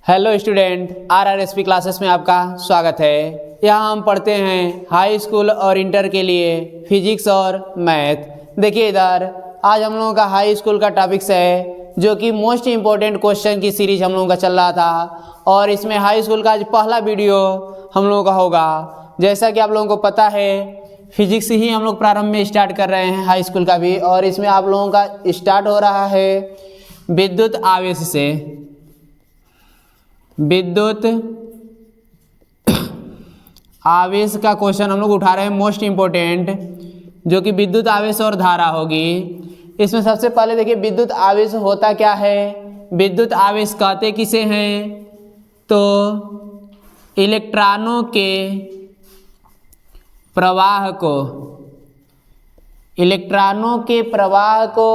Hello student, RRSP classes में आपका स्वागत है। यहाँ हम पढ़ते हैं हाई स्कूल और इंटर के लिए फिजिक्स और मैथ। देखिए इधर आज हम लोगों का हाई स्कूल का टॉपिक्स है जो कि मोस्ट इम्पोर्टेंट क्वेश्चन की सीरीज हम लोगों का चल रहा था और इसमें हाई स्कूल का आज पहला वीडियो हम लोगों का होगा। जैसा कि आप लोगों को पता है फिजिक्स ही हम लोग प्रारंभ में स्टार्ट कर रहे हैं हाई स्कूल का भी, और इसमें आप लोगों का स्टार्ट हो रहा है विद्युत आवेश से। विद्युत आवेश का क्वेश्चन हम लोग उठा रहे हैं मोस्ट इम्पोर्टेंट, जो कि विद्युत आवेश और धारा होगी। इसमें सबसे पहले देखिए विद्युत आवेश होता क्या है। विद्युत आवेश कहते किसे हैं, तो इलेक्ट्रॉनों के प्रवाह को, इलेक्ट्रॉनों के प्रवाह को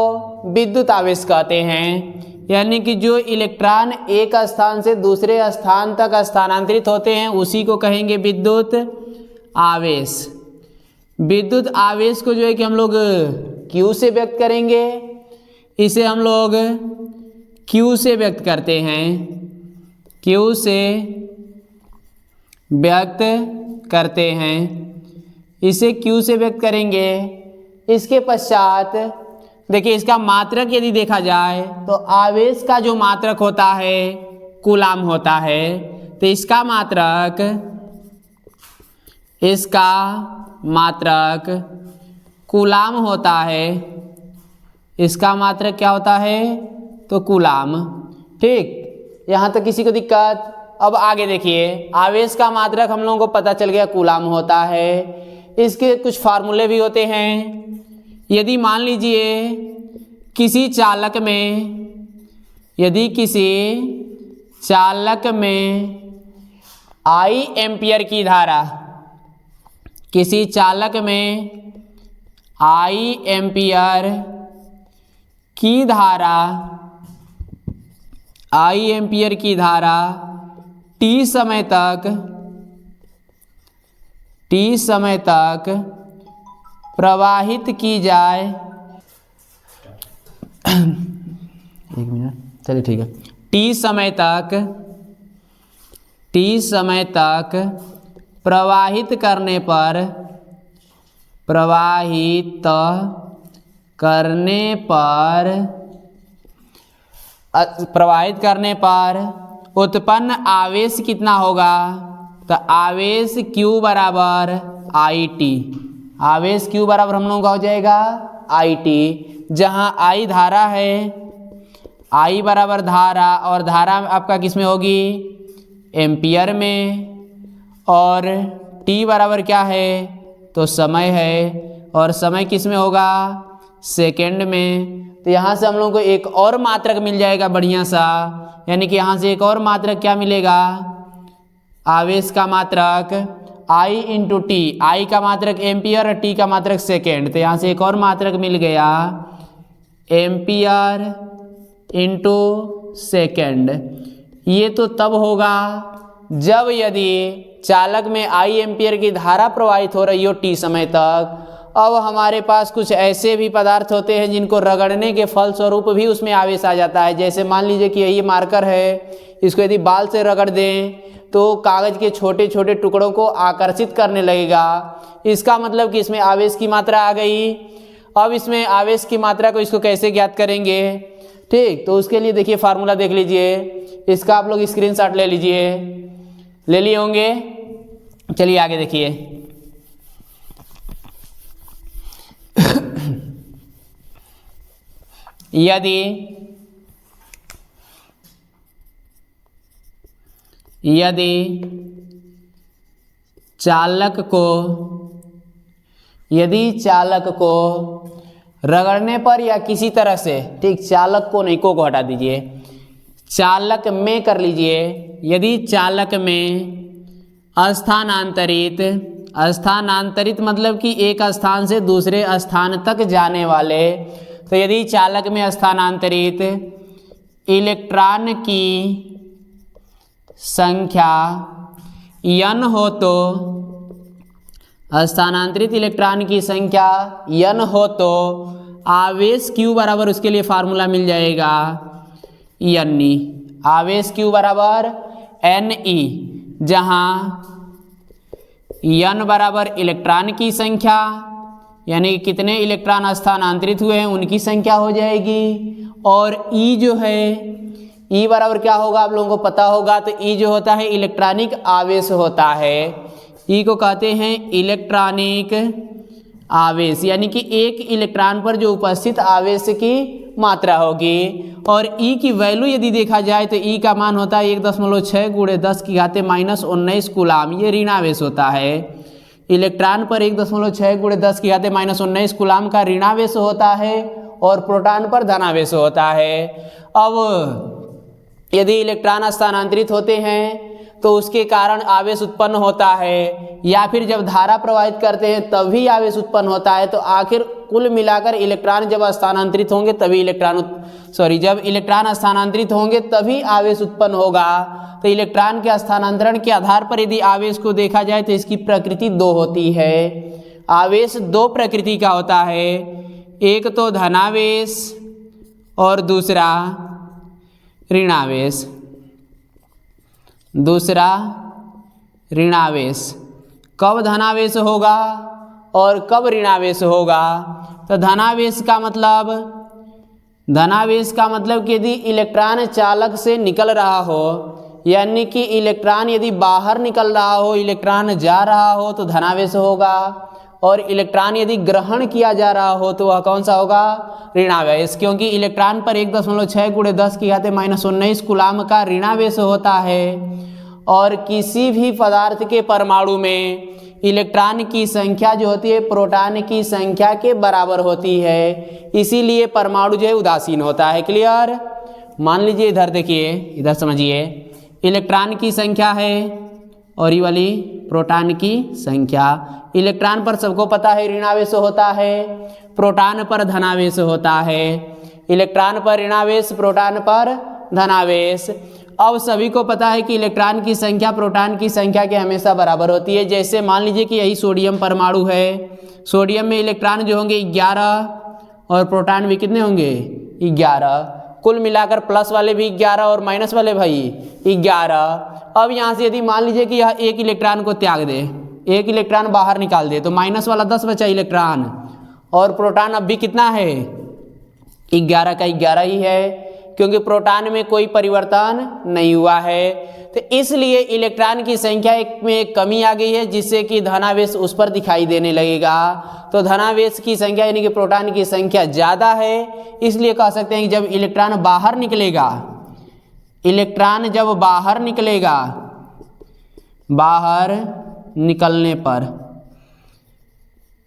विद्युत आवेश कहते हैं। यानी कि जो इलेक्ट्रॉन एक स्थान से दूसरे स्थान तक स्थानांतरित होते हैं उसी को कहेंगे विद्युत आवेश। विद्युत आवेश को जो है कि हम लोग Q से व्यक्त करेंगे, इसे हम लोग Q से व्यक्त करते हैं, Q से व्यक्त करते हैं, इसे Q से व्यक्त करेंगे। इसके पश्चात देखिए इसका मात्रक यदि देखा जाए तो आवेश का जो मात्रक होता है कूलाम होता है, तो इसका मात्रक कूलाम होता है। इसका मात्रक क्या होता है, तो कूलाम। ठीक, यहाँ तक किसी को दिक्कत। अब आगे देखिए आवेश का मात्रक हम लोगों को पता चल गया कूलाम होता है। इसके कुछ फार्मूले भी होते हैं। यदि मान लीजिए किसी चालक में, यदि किसी चालक में I एम्पियर की धारा, किसी चालक में I एम्पियर की धारा, I एम्पियर की धारा T समय तक प्रवाहित की जाए। एक मिनट, चलिए ठीक है। T समय तक प्रवाहित करने पर उत्पन्न आवेश कितना होगा, तो आवेश Q बराबर IT। आवेश Q बराबर हम लोगों का हो जाएगा IT, जहाँ I धारा है, I बराबर धारा, और धारा आपका किस में होगी, एम्पियर में, और T बराबर क्या है, तो समय है, और समय किस में होगा, सेकेंड में। तो यहाँ से हम लोगों को एक और मात्रक मिल जाएगा बढ़िया सा, यानी कि यहाँ से एक और मात्रक क्या मिलेगा, आवेश का मात्रक I इंटू T। I का मात्रक एम्पियर और T का मात्रक सेकेंड, तो यहाँ से एक और मात्रक मिल गया एम्पियर इंटू सेकेंड। ये तो तब होगा जब यदि चालक में I एम्पियर की धारा प्रवाहित हो रही हो T समय तक। अब हमारे पास कुछ ऐसे भी पदार्थ होते हैं जिनको रगड़ने के फलस्वरूप भी उसमें आवेश आ जाता है। जैसे मान लीजिए कि यही मार्कर है, इसको यदि बाल से रगड़ दें तो कागज के छोटे छोटे टुकड़ों को आकर्षित करने लगेगा। इसका मतलब कि इसमें आवेश की मात्रा आ गई। अब इसमें आवेश की मात्रा को इसको कैसे ज्ञात करेंगे, ठीक, तो उसके लिए देखिए फार्मूला देख लीजिए। इसका आप लोग स्क्रीनशॉट ले लीजिए, ले लिए होंगे। चलिए आगे देखिए। यदि चालक को रगड़ने पर या किसी तरह से, ठीक, चालक को नहीं, को हटा दीजिए, चालक में कर लीजिए। यदि चालक में स्थानांतरित मतलब कि एक स्थान से दूसरे स्थान तक जाने वाले, तो यदि चालक में स्थानांतरित इलेक्ट्रॉन की संख्या n हो, तो स्थानांतरित इलेक्ट्रॉन की संख्या n हो तो आवेश Q बराबर उसके लिए फार्मूला मिल जाएगा N। आवेश Q बराबर Ne, जहाँ n बराबर इलेक्ट्रॉन की संख्या, यानी कि कितने इलेक्ट्रॉन स्थानांतरित हुए हैं उनकी संख्या हो जाएगी, और E जो है, E बराबर क्या होगा आप लोगों को पता होगा, तो E जो होता है इलेक्ट्रॉनिक आवेश होता है। E को कहते हैं इलेक्ट्रॉनिक आवेश, यानी कि एक इलेक्ट्रॉन पर जो उपस्थित आवेश की मात्रा होगी। और E की वैल्यू यदि देखा जाए तो E का मान होता है 1.6 × 10⁻⁻19 कूलाम, ये ऋण आवेश होता है। इलेक्ट्रॉन पर 1.6 × 10⁻⁻19 कूलाम का ऋणावेश होता है और प्रोटॉन पर धनावेश होता है। अब यदि इलेक्ट्रॉन स्थानांतरित होते हैं तो उसके कारण आवेश उत्पन्न होता है, या फिर जब धारा प्रवाहित करते हैं तभी आवेश उत्पन्न होता है। तो आखिर कुल मिलाकर इलेक्ट्रॉन जब स्थानांतरित होंगे तभी जब इलेक्ट्रॉन स्थानांतरित होंगे तभी आवेश उत्पन्न होगा। तो इलेक्ट्रॉन के स्थानांतरण के आधार पर यदि आवेश को देखा जाए तो इसकी प्रकृति दो होती है। आवेश दो प्रकृति का होता है, एक तो धनावेश और दूसरा ऋणावेश। कब धनावेश होगा और कब ऋणावेश होगा? तो धनावेश का मतलब कि यदि इलेक्ट्रॉन चालक से निकल रहा हो, यानी कि इलेक्ट्रॉन यदि बाहर निकल रहा हो, इलेक्ट्रॉन जा रहा हो तो धनावेश होगा, और इलेक्ट्रॉन यदि ग्रहण किया जा रहा हो तो वह कौन सा होगा? ऋणावेश, क्योंकि इलेक्ट्रॉन पर 1.6 × 10⁻⁻19 कूलाम का ऋणावेश होता है। और किसी भी पदार्थ के परमाणु में इलेक्ट्रॉन की संख्या जो होती है प्रोटॉन की संख्या के बराबर होती है, इसीलिए परमाणु जो है उदासीन होता है। क्लियर? मान लीजिए इधर देखिए, इधर समझिए, इलेक्ट्रॉन की संख्या है और ये वाली प्रोटॉन की संख्या। इलेक्ट्रॉन पर सबको पता है ऋणावेश होता है, प्रोटॉन पर धनावेश होता है। इलेक्ट्रॉन पर ऋणावेश, प्रोटॉन पर धनावेश। अब सभी को पता है कि इलेक्ट्रॉन की संख्या प्रोटॉन की संख्या के हमेशा बराबर होती है। जैसे मान लीजिए कि यही सोडियम परमाणु है, सोडियम में इलेक्ट्रॉन जो होंगे 11 और प्रोटॉन भी कितने होंगे? 11। कुल मिलाकर प्लस वाले भी 11 और माइनस वाले भाई 11। अब यहाँ से यदि मान लीजिए कि यह एक इलेक्ट्रॉन को त्याग दे, एक इलेक्ट्रॉन बाहर निकाल दे, तो माइनस वाला 10 बचा इलेक्ट्रॉन, और प्रोटॉन अब भी कितना है? 11 का 11 ही है, क्योंकि प्रोटॉन में कोई परिवर्तन नहीं हुआ है। तो इसलिए इलेक्ट्रॉन की संख्या में एक कमी आ गई है, जिससे कि धनावेश उस पर दिखाई देने लगेगा। तो धनावेश की संख्या यानी कि प्रोटॉन की संख्या ज़्यादा है, इसलिए कह सकते हैं कि जब इलेक्ट्रॉन बाहर निकलेगा, इलेक्ट्रॉन जब बाहर निकलेगा, बाहर निकलने पर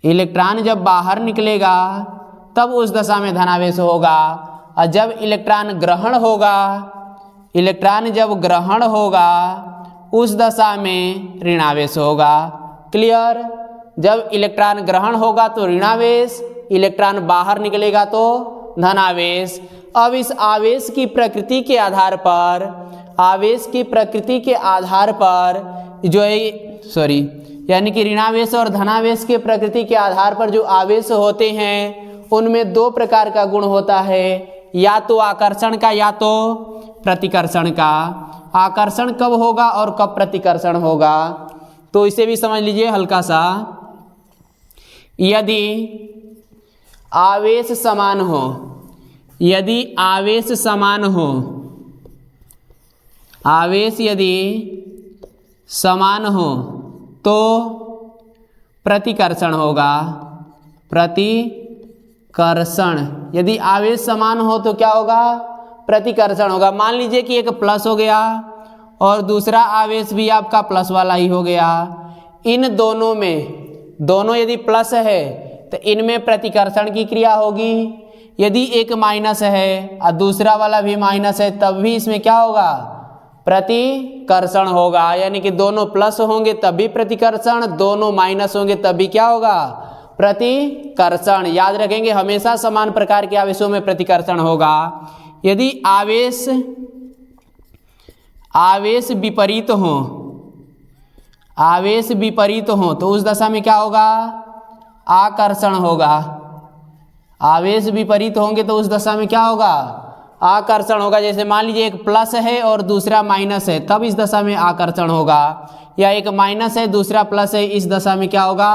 इलेक्ट्रॉन जब बाहर निकलेगा तब उस दशा में धनावेश होगा। और जब इलेक्ट्रॉन ग्रहण होगा, इलेक्ट्रॉन जब ग्रहण होगा उस दशा में ऋणावेश होगा। क्लियर? जब इलेक्ट्रॉन ग्रहण होगा तो ऋणावेश, इलेक्ट्रॉन बाहर निकलेगा तो धनावेश। अब इस आवेश की प्रकृति के आधार पर, आवेश की प्रकृति के आधार पर जो है यानी कि ऋणावेश और धनावेश के प्रकृति के आधार पर जो आवेश होते हैं उनमें दो प्रकार का गुण होता है, या तो आकर्षण का या तो प्रतिकर्षण का। आकर्षण कब होगा और कब प्रतिकर्षण होगा, तो इसे भी समझ लीजिए हल्का सा। यदि आवेश समान हो, यदि आवेश समान हो, आवेश यदि समान हो तो प्रतिकर्षण होगा। प्रतिकर्षण, यदि आवेश समान हो तो क्या होगा? प्रतिकर्षण होगा। मान लीजिए कि एक प्लस हो गया और दूसरा आवेश भी आपका प्लस वाला ही हो गया। इन दोनों में, दोनों यदि प्लस है तो इनमें प्रतिकर्षण की क्रिया होगी। यदि एक माइनस है और दूसरा वाला भी माइनस है तब भी इसमें क्या होगा? प्रतिकर्षण होगा। यानी कि दोनों प्लस होंगे तब भी प्रतिकर्षण, दोनों माइनस होंगे तब भी क्या होगा? प्रतिकर्षण। याद रखेंगे हमेशा समान प्रकार के आवेशों में प्रतिकर्षण होगा। यदि आवेश विपरीत हो, आवेश विपरीत हो तो उस दशा में क्या होगा? आकर्षण होगा। आवेश विपरीत होंगे तो उस दशा में क्या होगा? आकर्षण होगा। जैसे मान लीजिए एक प्लस है और दूसरा माइनस है, तब इस दशा में आकर्षण होगा, या एक माइनस है दूसरा प्लस है, इस दशा में क्या होगा,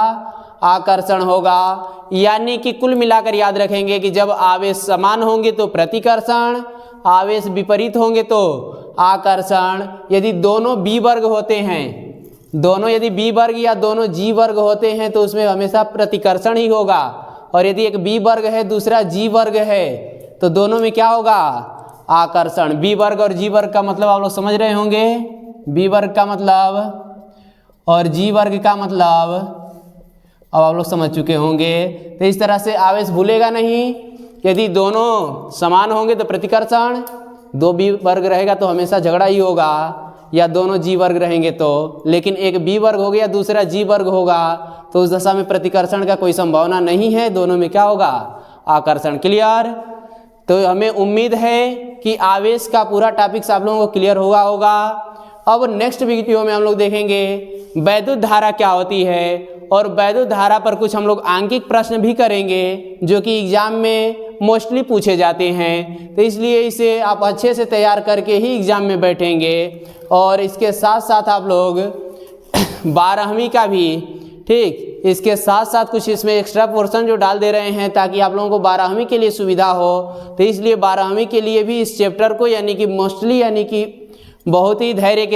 आकर्षण होगा। यानी कि कुल मिलाकर याद रखेंगे कि जब आवेश समान होंगे तो प्रतिकर्षण, आवेश विपरीत होंगे तो आकर्षण। यदि दोनों बी वर्ग होते हैं, दोनों यदि बी वर्ग या दोनों जी वर्ग होते हैं तो उसमें हमेशा प्रतिकर्षण ही होगा। और यदि एक बी वर्ग है दूसरा जी वर्ग है तो दोनों में क्या होगा, आकर्षण। बी वर्ग और जी वर्ग का मतलब आप लोग समझ रहे होंगे, बी वर्ग का मतलब और जी वर्ग का मतलब अब आप लोग समझ चुके होंगे। तो इस तरह से आवेश भूलेगा नहीं। यदि दोनों समान होंगे तो प्रतिकर्षण, दो बी वर्ग रहेगा तो हमेशा झगड़ा ही होगा, या दोनों जी वर्ग रहेंगे तो। लेकिन एक बी वर्ग हो गया दूसरा जी वर्ग होगा तो उस दशा में प्रतिकर्षण का कोई संभावना नहीं है, दोनों में क्या होगा, आकर्षण। क्लियर? तो हमें उम्मीद है कि आवेश का पूरा टॉपिक्स आप लोगों को क्लियर होगा। अब नेक्स्ट वीडियो में हम लोग देखेंगे वैद्युत धारा क्या होती है, और वैद्युत धारा पर कुछ हम लोग आंकिक प्रश्न भी करेंगे जो कि एग्जाम में मोस्टली पूछे जाते हैं। तो इसलिए इसे आप अच्छे से तैयार करके ही एग्जाम में बैठेंगे। और इसके साथ साथ आप लोग 12वीं का भी, ठीक, इसके साथ साथ कुछ इसमें एक्स्ट्रा पोर्शन जो डाल दे रहे हैं ताकि आप लोगों को 12वीं के लिए सुविधा हो। तो इसलिए 12वीं के लिए भी इस चैप्टर को यानी कि मोस्टली यानी कि बहुत ही धैर्य के